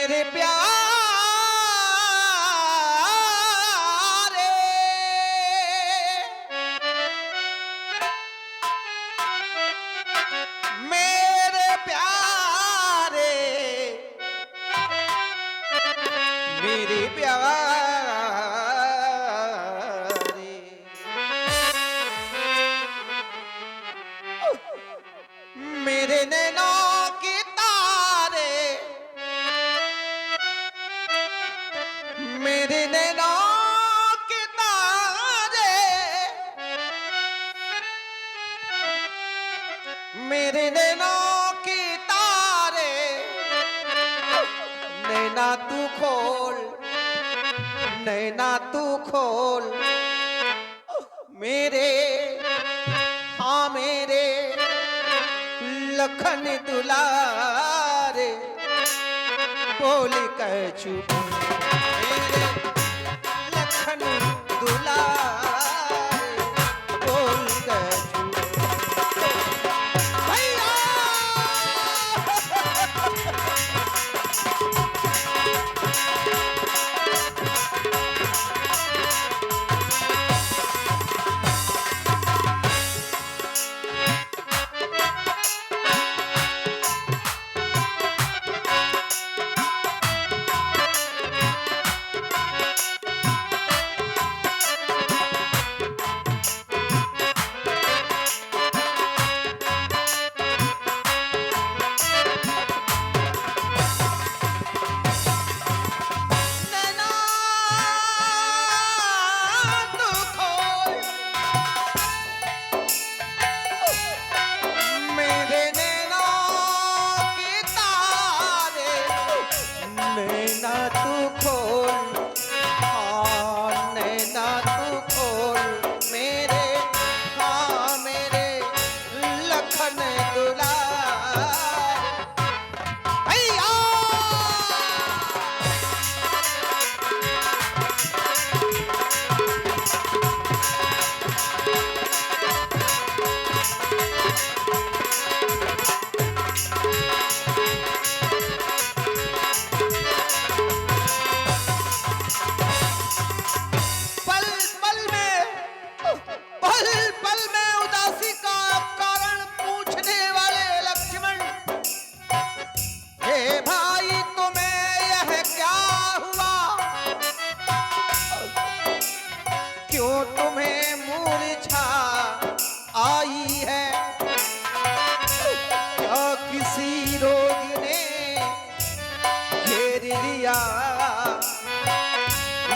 मेरे प्यारे मेरे प्यारे मेरे प्यारे मेरे नैनों के तारे मेरे नैनों के तारे मेरे नैनों के तारे नैना तू खोल नैना तू खोल मेरे हाँ मेरे लखन दुलारे बोल कर चुप मेरे लखन दुलारे बोल कर चुप भैया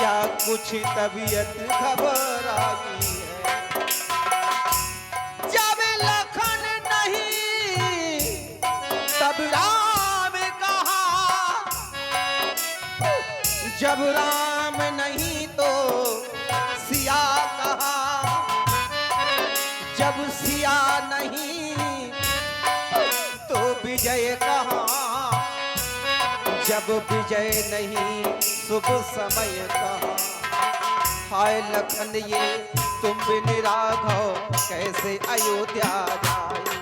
या कुछ तबीयत घबराई है जब लखन नहीं तब राम कहा जब राम नहीं तो सिया कहा जब सिया नहीं तो विजय कहा जब विजय नहीं शुभ समय कहा हाय लखन ये तुम बिन राघव कैसे अयोध्या जाए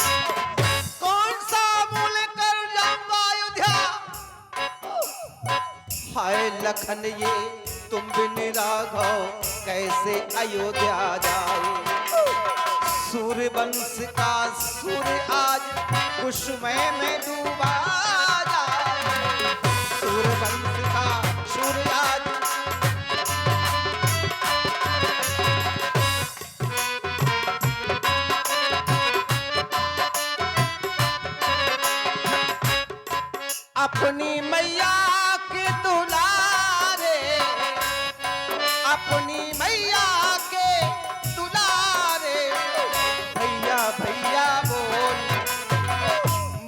कौन सा मूल कर जाऊंगा अयोध्या हाय लखन ये तुम बिन राघव कैसे अयोध्या जाए सूर्य वंश का सूर्य आज कुसुमय में डूबा जाए सूर्य वंश का सूर्य आज अपनी मैया के दुलारे अपनी मैया के दुलारे भैया भैया बोल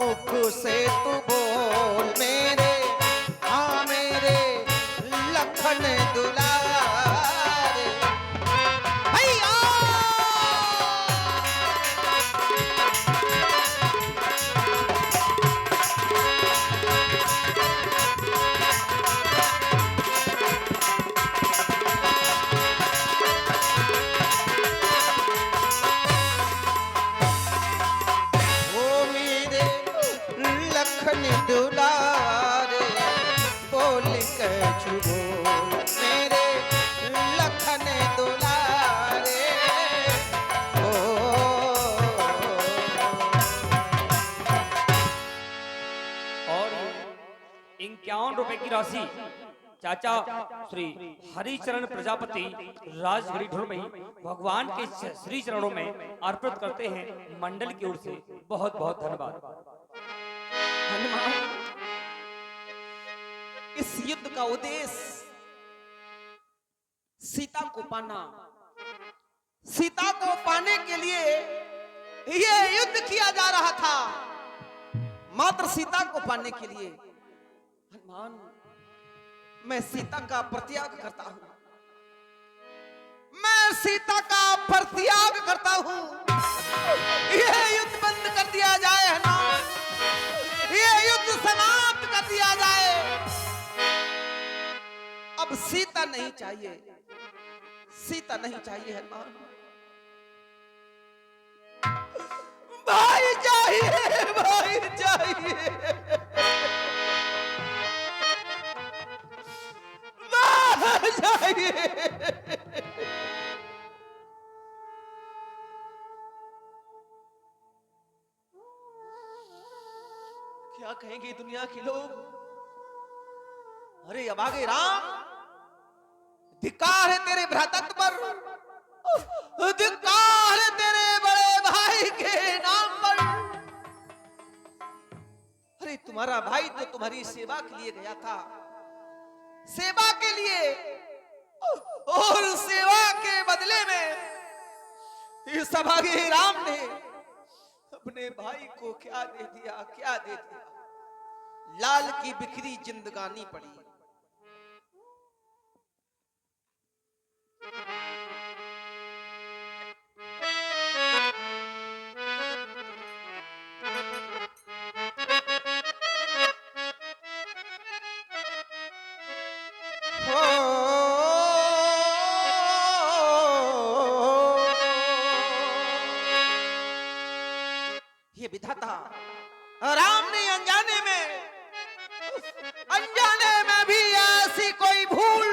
मुख से तू बोल मेरे हाँ मेरे लखन दुलारे भैया की राशि चाचा श्री हरिचरण प्रजापति राजगढ़ी ढोलमई भगवान के श्री चरणों में अर्पित करते हैं। मंडल की ओर से बहुत बहुत धन्यवाद। हनुमान, इस युद्ध का उद्देश्य सीता को पाना, सीता को पाने के लिए यह युद्ध किया जा रहा था, मात्र सीता को पाने के लिए। हनुमान, मैं सीता का परित्याग करता हूं, मैं सीता का परित्याग करता हूं। यह युद्ध बंद कर दिया जाए हनुमान, यह युद्ध समाप्त कर दिया जाए। अब सीता नहीं चाहिए, सीता नहीं चाहिए हनुमान। भाई चाहिए, भाई चाहिए, भाई चाहिए। क्या कहेंगे दुनिया के लोग? अरे अभागे राम, धिक्कार है तेरे भ्रातृत्व पर, धिक्कार है तेरे बड़े भाई के नाम पर। अरे तुम्हारा भाई तो तुम्हारी सेवा के लिए गया था, सेवा के लिए, और सेवा के बदले में इस अभागे राम ने अपने भाई को क्या दे दिया, क्या दे दिया? लाल की बिखरी जिंदगानी पड़ी। ये विधाता राम ने अनजाने में भी ऐसी कोई भूल,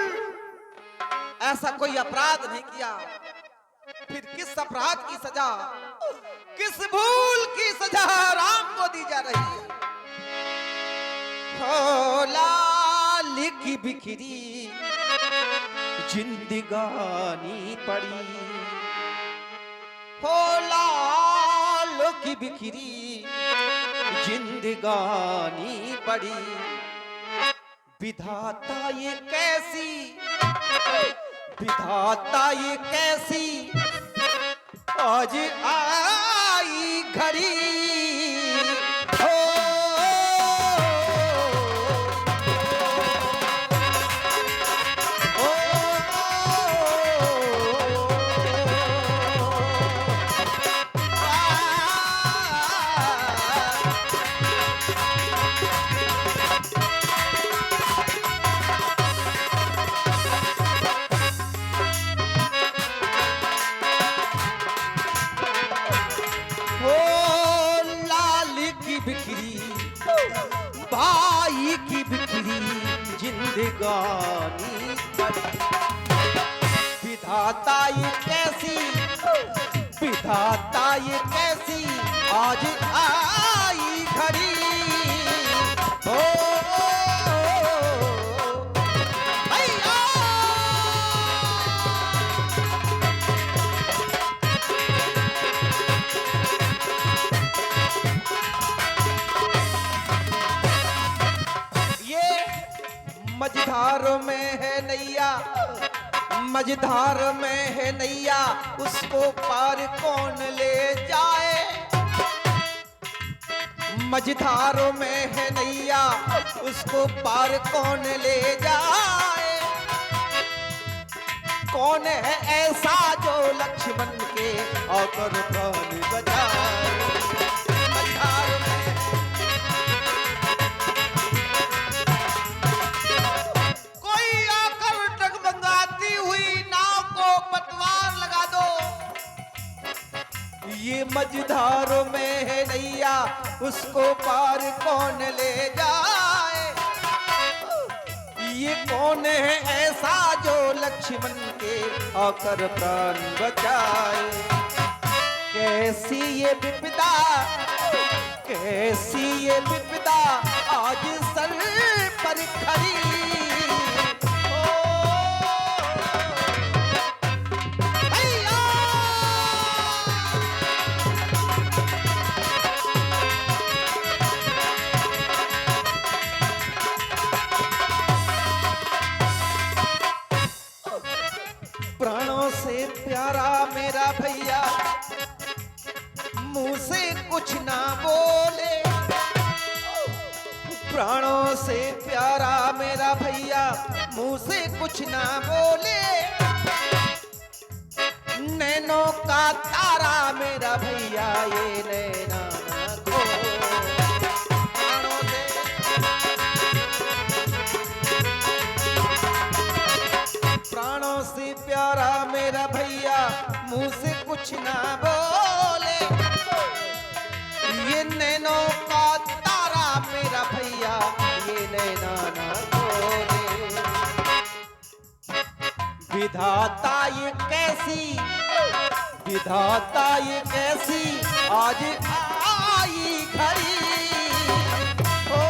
ऐसा कोई अपराध नहीं किया। फिर किस अपराध की सजा, किस भूल की सजा राम को दी जा रही है? हो लाल की बिखरी जिंदगानी पड़ी, हो लाल की बिखरी जिंदगानी पड़ी। विधाता ये कैसी, विधाता ये कैसी आज आई घड़ी। भाई की बिखरी जिंदगानी पड़ी। विधाता ये कैसी, विधाता ये कैसी आज आई घड़ी। ओ भैया, मझधार में है नैया, मझधार में है नैया, उसको पार कौन ले जाए। मझधार में है नैया, उसको पार कौन ले जाए। कौन है ऐसा जो लक्ष्मण के आकर प्राण बचाए। मझधार में ये मझधार में है नैया, उसको पार कौन ले जाए। ये कौन है ऐसा जो लक्ष्मण के आकर प्राण बचाए। कैसी ये विपदा, कैसी ये विपदा आज सर पर खड़ी। ओ भैया प्राणों से प्यारा मेरा भैया मुंह से कुछ ना बोले। प्राणों से प्यारा मेरा भैया मुंह से कुछ ना बोले। नैनों का तारा मेरा भैया ये नैना ना खोले। प्राणों से प्राणों से प्यारा मेरा भैया मुंह से कुछ ना बोले। ये नैनों का तारा मेरा भैया ये नैना ना खोले। विधाता ये कैसी, विधाता ये कैसी आज आई घड़ी। ओ,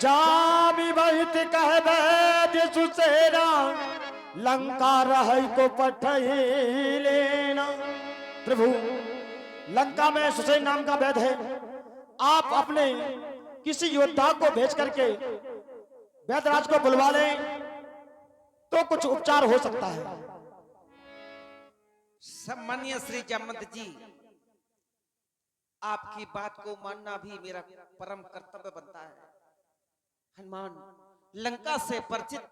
जामी बहुत कहबे दिसु सेना लंका रहै को पठई लेना। प्रभु लंका में सुसैन नाम का वैद्य है, आप अपने किसी योद्धा को भेज करके वैद्यराज को बुलवा लें तो कुछ उपचार हो सकता है। सम्मानीय श्री जामवंत जी, आपकी बात को मानना भी मेरा परम कर्तव्य बनता है। हनुमान, लंका से परिचित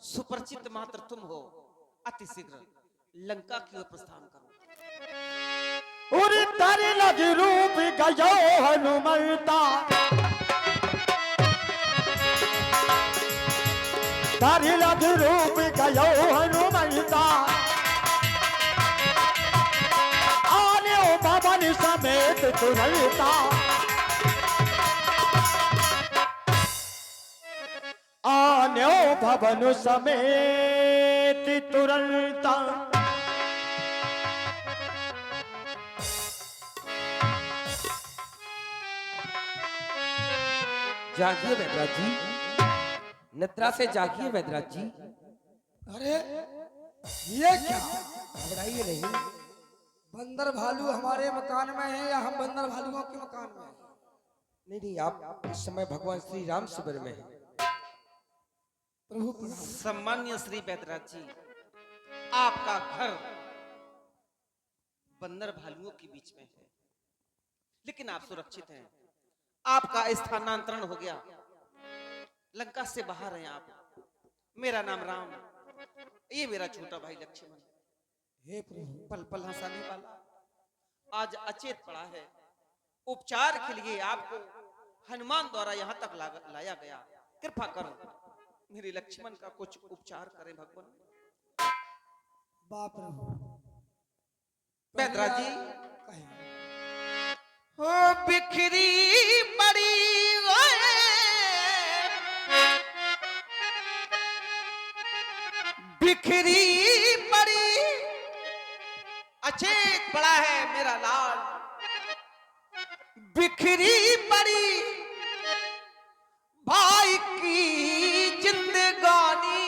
सुपरिचित मात्र तुम हो, अति शीघ्र लंका की ओर प्रस्थान करो। उरी तारी लगी रूप गयो हनुमंता, तारी लगी रूप गयो हनुमंता। आने ओ भवन समेत तुरंता, आने ओ भवन समेत तुरंता। जागिए वैद्यराज जी, निद्रा से जागिए वैद्यराज जी। अरे ये क्या, घबराइए नहीं। बंदर भालू हमारे मकान में है या हम बंदर भालुओं के मकान में हैं? नहीं नहीं, आप इस समय भगवान श्री राम शिविर में हैं। प्रभु प्रणाम। सम्मान्य श्री वैद्यराज जी, आपका घर बंदर भालुओं के बीच में है, लेकिन आप सुरक्षित हैं। आपका स्थानांतरण हो गया, लंका से बाहर हैं आप। मेरा नाम राम, ये मेरा छोटा भाई लक्ष्मण। हे प्रभु, पल पल हंसाने वाला आज अचेत पड़ा है। उपचार के लिए आपको हनुमान द्वारा यहाँ तक लाया गया। कृपा कर मेरे लक्ष्मण का कुछ उपचार करें भगवान। बाप प्रभु। वैद्यराज जी, कहें। हो बिखरी पड़ी बिखरी पड़ी अचेत पड़ा है मेरा लाल। बिखरी पड़ी भाई की जिंदगानी,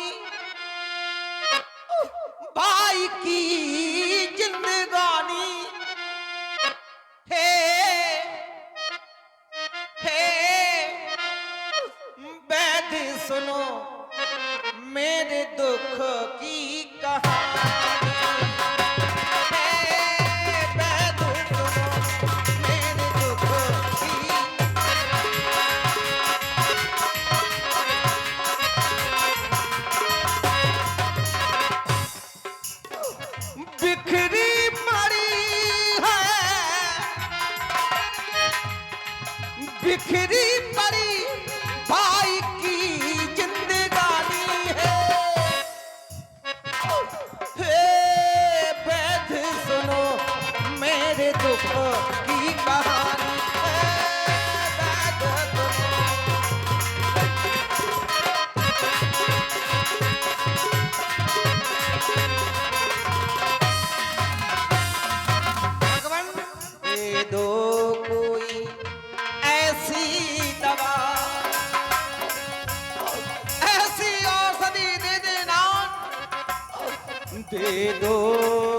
भाई की जिंदगानी। हे वैद्य सुनो मेरे दुख की कहानी। हे वैद्य सुनो मेरे दुख की। मेरे दुख की कहानी बैठ सुनो। भगवान दे दो कोई ऐसी दवा, ऐसी औषधि दे देना, दे दो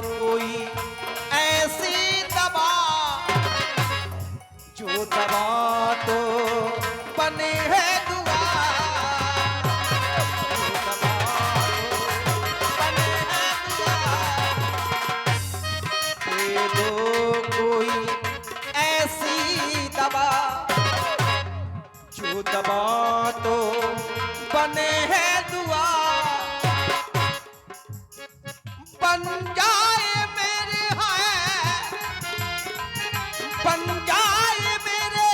कोई ऐसी दवा, जो दवा तो बने है दुआ, जो दवा तो बने है दुआ। दे दो कोई ऐसी दवा, जो दवा तो बने है दुआ, बन जाए मेरे है, बन जाए मेरे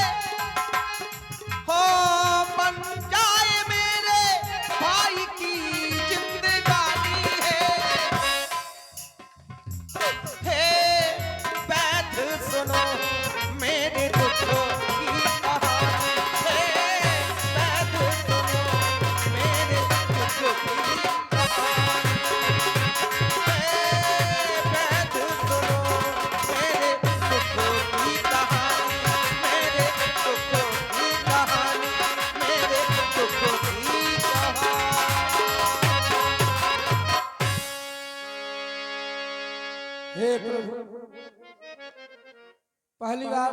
हो, बन जाए मेरे भाई की जिंदगानी है बैठ सुनो मेरे दुख की कहानी है, बैठ सुनो मेरे दुख की कहानी है, बैठ सुनो मेरे दुख की कहानी, मेरे दुख की कहानी, मेरे दुख की कहानी। हे प्रभु, पहली बार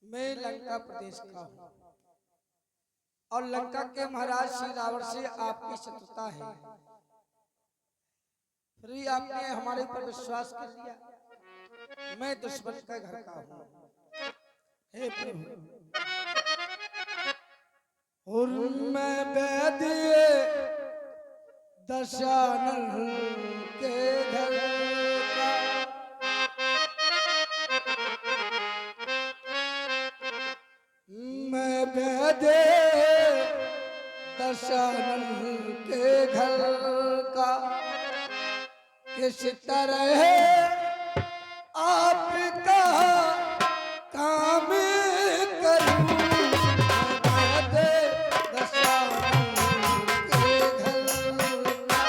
मैं लंका प्रदेश का हूँ और लंका के महाराज श्री रावण से आपकी शत्रुता है, फिर भी आपने हमारे ऊपर विश्वास कर लिया। मैं दुश्मन का घर का हूँ। हे प्रभु, और मैं वैद्य दशानन के घर का, मैं वैद्य दशानन के घर का, किस तरह आपका काम करूं, मैं वैद्य दशानन के घर का।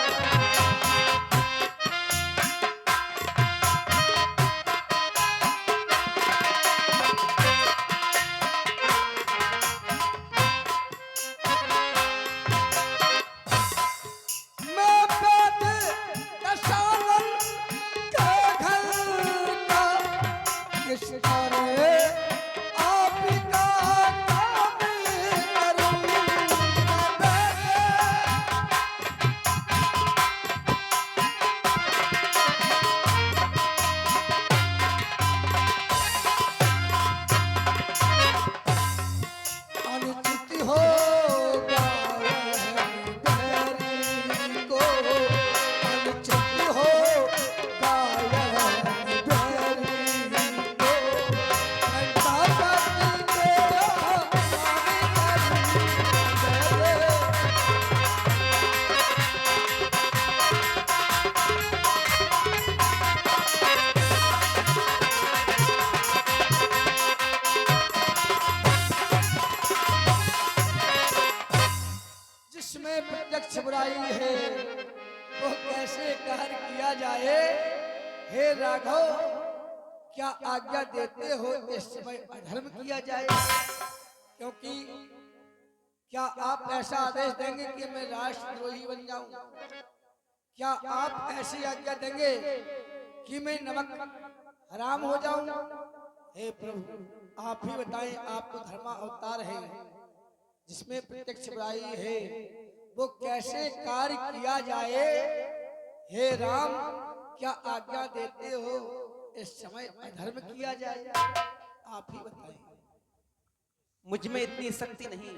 मैं वैद्य दशानन के घर का, किस तरह आपका काम करूं, मैं वैद्य अनुचित होगा बैरी को, अनुचित होगा बैरी को, ताकत तेरा जिसमें प्रत्यक्ष बुराई है वो कैसे कार्य किया जाए। हे राघव, क्या आज्ञा देते हो इस समय अधर्म किया जाए, क्योंकि क्या आप ऐसा आदेश देंगे कि मैं राष्ट्रद्रोही बन जाऊं? क्या आप ऐसी आज्ञा देंगे कि मैं नमक हराम हो जाऊं? हे प्रभु, आप ही बताएं, आप तो धर्मा अवतार है, जिसमें प्रत्यक्ष बुराई है वो कैसे कार्य किया जाए। हे राम, क्या आज्ञा देते हो इस समय अधर्म किया जाए? आप ही बताएं। मुझ में इतनी शक्ति नहीं,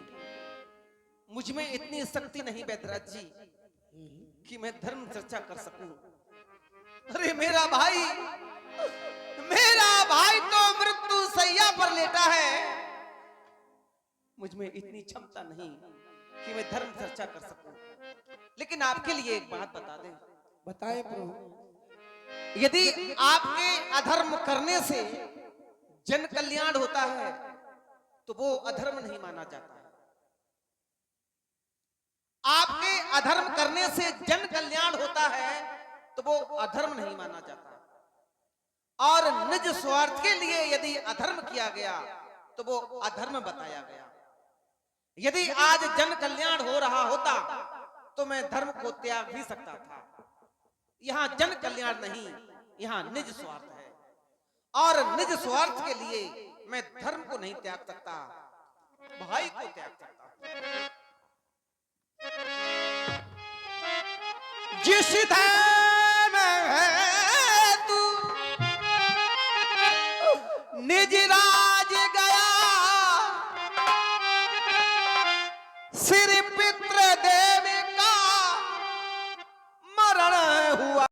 मुझ में इतनी शक्ति नहीं बैदराज जी कि मैं धर्म चर्चा कर सकूं। अरे मेरा भाई तो मृत्यु सैया पर लेटा है, मुझ में इतनी क्षमता नहीं कि मैं धर्म चर्चा कर सकूं। लेकिन आपके लिए एक बात बता दें। बताएं प्रभु। यदि आपके अधर्म करने से जन कल्याण होता है तो वो अधर्म नहीं माना जाता है। आपके अधर्म करने से जन कल्याण होता है तो वो अधर्म नहीं माना जाता। और निज स्वार्थ के लिए यदि अधर्म किया गया तो वो अधर्म बताया गया। यदि आज जन कल्याण हो रहा होता तो मैं धर्म को त्याग भी सकता था। यहां जन कल्याण नहीं, यहां निज स्वार्थ है, और निज स्वार्थ के लिए मैं धर्म को नहीं त्याग सकता, भाई को त्याग सकता। जिस धर्म